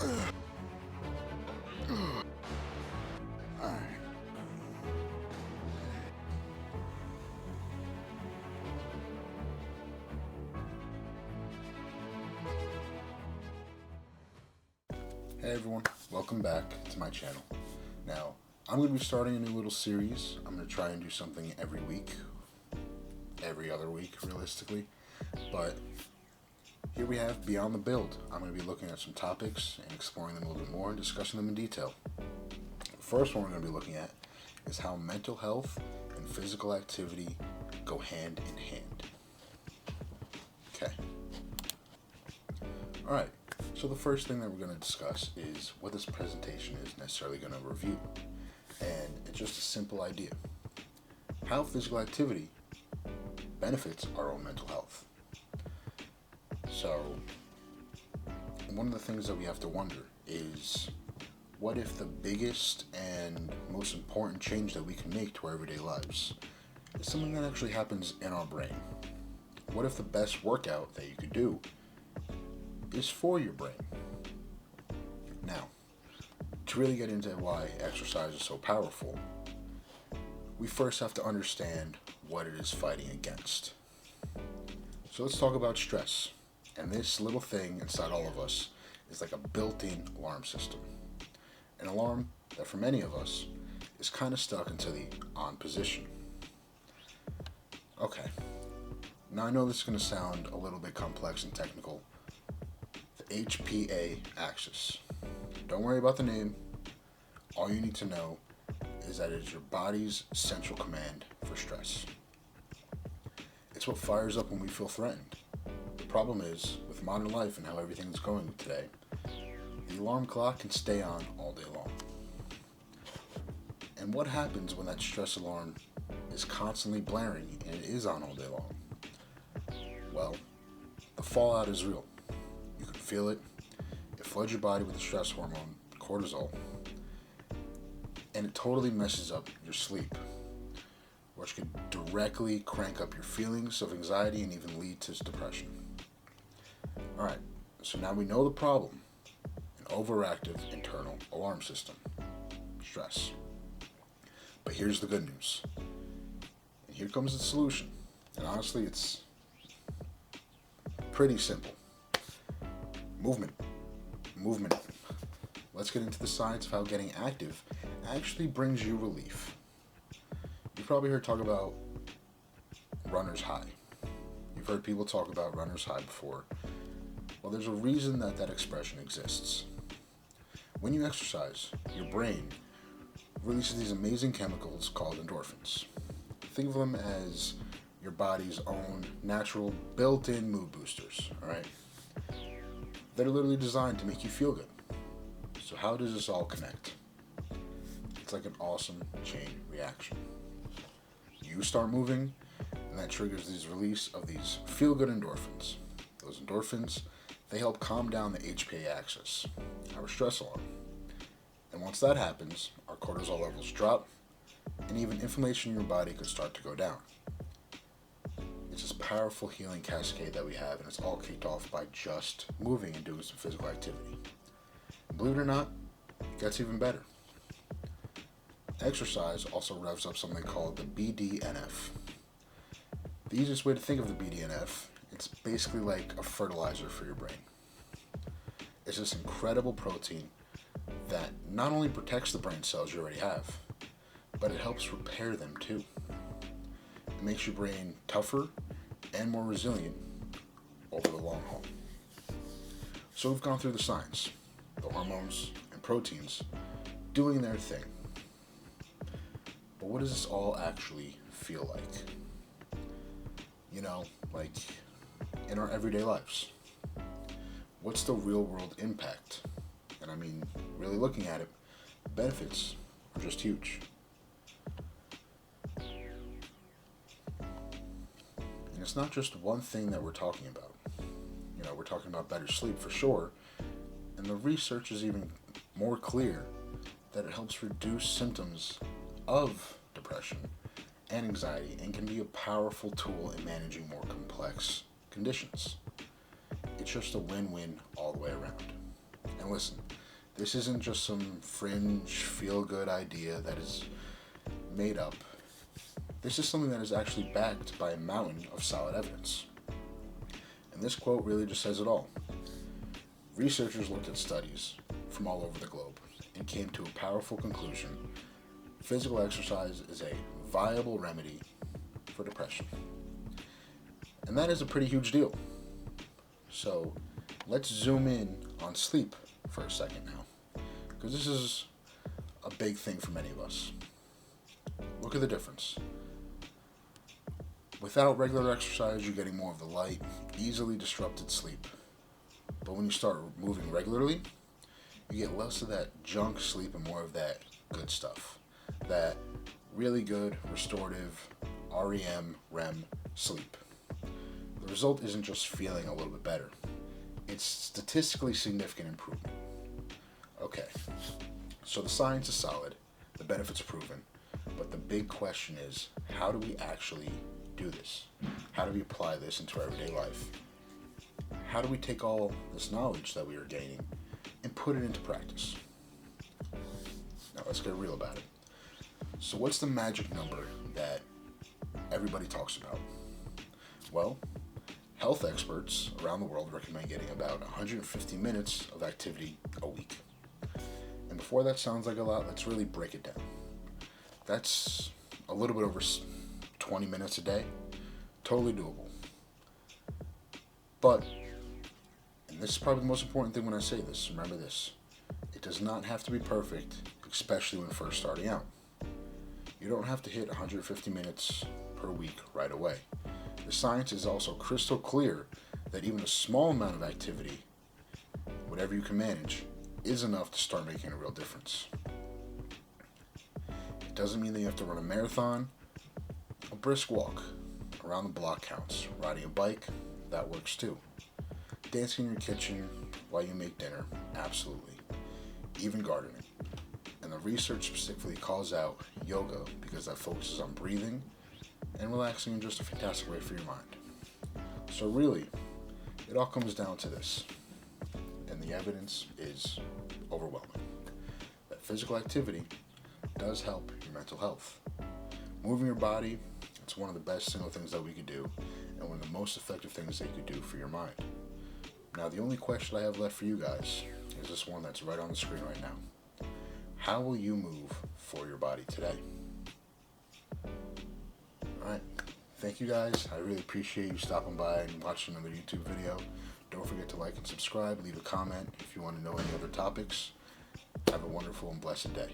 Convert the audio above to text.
Alright. Hey everyone, welcome back to my channel. Now, I'm going to be starting a new little series. I'm going to try and do something every week, every other week realistically, but here we have Beyond the Build. I'm going to be looking at some topics and exploring them a little bit more and discussing them in detail. The first one we're going to be looking at is how mental health and physical activity go hand in hand. Okay. Alright, so the first thing that we're going to discuss is what this presentation is necessarily going to review. And it's just a simple idea. How physical activity benefits our own mental health. So, one of the things that we have to wonder is, what if the biggest and most important change that we can make to our everyday lives is something that actually happens in our brain? What if the best workout that you could do is for your brain? Now, to really get into why exercise is so powerful, we first have to understand what it is fighting against. So let's talk about stress. And this little thing inside all of us is like a built-in alarm system. An alarm that for many of us is kind of stuck into the on position. Okay, now I know this is going to sound a little bit complex and technical. The HPA axis. Don't worry about the name. All you need to know is that it is your body's central command for stress. It's what fires up when we feel threatened. The problem is, with modern life and how everything is going today, the alarm clock can stay on all day long. And what happens when that stress alarm is constantly blaring and it is on all day long? Well, the fallout is real. You can feel it. It floods your body with the stress hormone, cortisol, and it totally messes up your sleep, which could directly crank up your feelings of anxiety and even lead to depression. Alright, so now we know the problem. An overactive internal alarm system. Stress. But here's the good news. And here comes the solution. And honestly, it's pretty simple. Movement. Movement. Let's get into the science of how getting active actually brings you relief. You've probably heard talk about runner's high. You've heard people talk about runner's high before. Well, there's a reason that that expression exists. When you exercise, your brain releases these amazing chemicals called endorphins. Think of them as your body's own natural built-in mood boosters, alright? They're literally designed to make you feel good. So how does this all connect? It's like an awesome chain reaction. You start moving, and that triggers this release of these feel-good endorphins. Those endorphins, they help calm down the HPA axis, our stress alarm. And once that happens, our cortisol levels drop, and even inflammation in your body could start to go down. It's this powerful healing cascade that we have, and it's all kicked off by just moving and doing some physical activity. And believe it or not, it gets even better. Exercise also revs up something called the BDNF. The easiest way to think of the BDNF, it's basically like a fertilizer for your brain. It's this incredible protein that not only protects the brain cells you already have, but it helps repair them too. It makes your brain tougher and more resilient over the long haul. So we've gone through the science, the hormones and proteins doing their thing. But what does this all actually feel like? You know, like in our everyday lives. What's the real world impact? And I mean, really looking at it, the benefits are just huge. And it's not just one thing that we're talking about. You know, we're talking about better sleep for sure, and the research is even more clear that it helps reduce symptoms of depression and anxiety and can be a powerful tool in managing more complex conditions. It's just a win-win all the way around. And listen, This isn't just some fringe, feel-good idea that is made up. This is something that is actually backed by a mountain of solid evidence. And this quote really just says it all. Researchers looked at studies from all over the globe and came to a powerful conclusion. Physical exercise is a viable remedy for depression. And that is a pretty huge deal. So let's zoom in on sleep for a second now, because this is a big thing for many of us. Look at the difference. Without regular exercise, you're getting more of the light, easily disrupted sleep. But when you start moving regularly, you get less of that junk sleep and more of that good stuff. That really good, restorative, REM sleep. The result isn't just feeling a little bit better. It's statistically significant improvement. Okay, so the science is solid, the benefits are proven, but the big question is, how do we actually do this? How do we apply this into our everyday life? How do we take all this knowledge that we are gaining and put it into practice? Now let's get real about it. So what's the magic number that everybody talks about? Well, health experts around the world recommend getting about 150 minutes of activity a week. And before that sounds like a lot, let's really break it down. That's a little bit over 20 minutes a day. Totally doable. But, and this is probably the most important thing when I say this, remember this, it does not have to be perfect, especially when first starting out. You don't have to hit 150 minutes per week right away. The science is also crystal clear that even a small amount of activity, whatever you can manage, is enough to start making a real difference. It doesn't mean that you have to run a marathon. A brisk walk around the block counts. Riding a bike, that works too. Dancing in your kitchen while you make dinner, absolutely. Even gardening. And the research specifically calls out yoga because that focuses on breathing and relaxing in just a fantastic way for your mind. So really, it all comes down to this. And the evidence is overwhelming. That physical activity does help your mental health. Moving your body, it's one of the best single things that we could do, and one of the most effective things that you could do for your mind. Now, the only question I have left for you guys is this one that's right on the screen right now. How will you move for your body today? Alright, thank you guys. I really appreciate you stopping by and watching another YouTube video. Don't forget to like and subscribe, leave a comment if you want to know any other topics. Have a wonderful and blessed day.